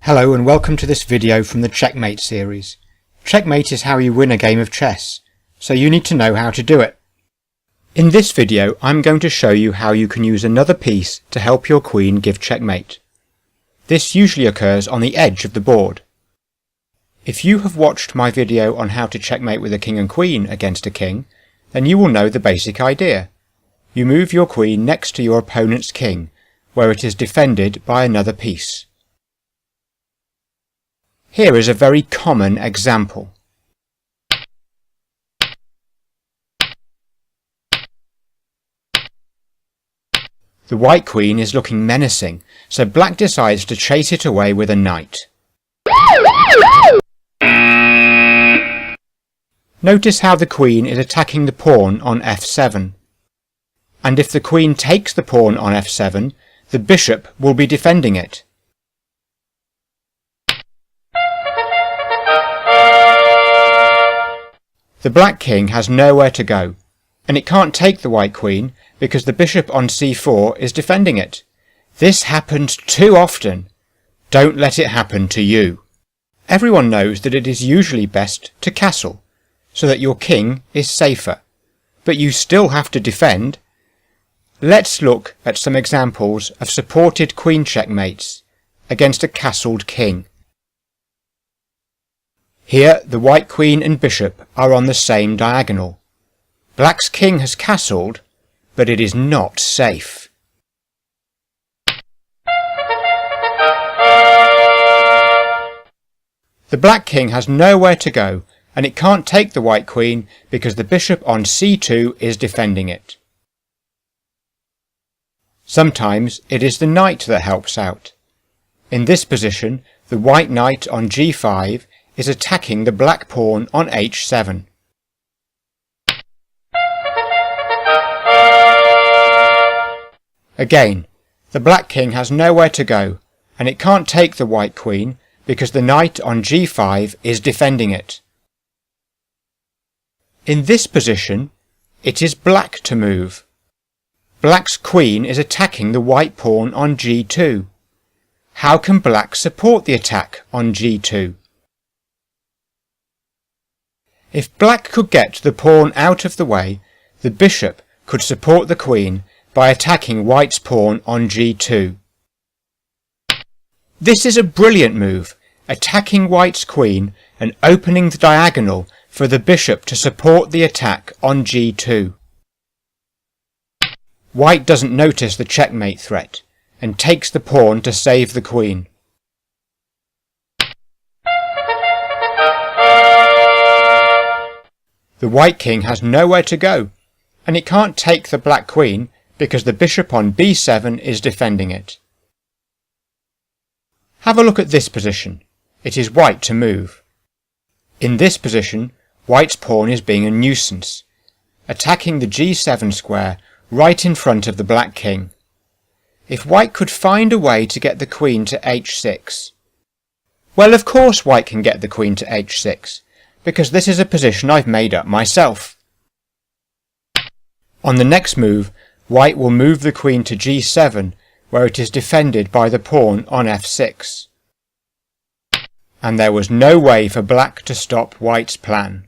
Hello and welcome to this video from the Checkmate series. Checkmate is how you win a game of chess, so you need to know how to do it. In this video I'm going to show you how you can use another piece to help your queen give checkmate. This usually occurs on the edge of the board. If you have watched my video on how to checkmate with a king and queen against a king, then you will know the basic idea. You move your queen next to your opponent's king, where it is defended by another piece. Here is a very common example. The white queen is looking menacing, so black decides to chase it away with a knight. Notice how the queen is attacking the pawn on f7. And if the queen takes the pawn on f7, the bishop will be defending it. The black king has nowhere to go, and it can't take the white queen because the bishop on c4 is defending it. This happens too often. Don't let it happen to you. Everyone knows that it is usually best to castle, so that your king is safer, but you still have to defend. Let's look at some examples of supported queen checkmates against a castled king. Here the white queen and bishop are on the same diagonal. Black's king has castled, but it is not safe. The black king has nowhere to go, and it can't take the white queen because the bishop on c2 is defending it. Sometimes it is the knight that helps out. In this position, the white knight on g5 is attacking the black pawn on h7. Again, the black king has nowhere to go, and it can't take the white queen because the knight on g5 is defending it. In this position, it is black to move. Black's queen is attacking the white pawn on g2. How can black support the attack on g2? If black could get the pawn out of the way, the bishop could support the queen by attacking white's pawn on g2. This is a brilliant move, attacking white's queen and opening the diagonal for the bishop to support the attack on g2. White doesn't notice the checkmate threat and takes the pawn to save the queen. The white king has nowhere to go, and it can't take the black queen because the bishop on b7 is defending it. Have a look at this position. It is white to move. In this position, white's pawn is being a nuisance, attacking the g7 square right in front of the black king. If white could find a way to get the queen to h6, well, of course white can get the queen to h6, because this is a position I've made up myself. On the next move, white will move the queen to g7, where it is defended by the pawn on f6. And there was no way for black to stop white's plan.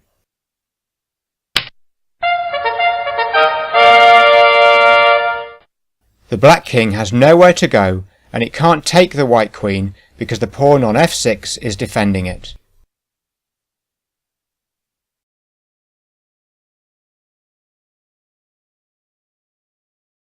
The black king has nowhere to go, and it can't take the white queen because the pawn on f6 is defending it.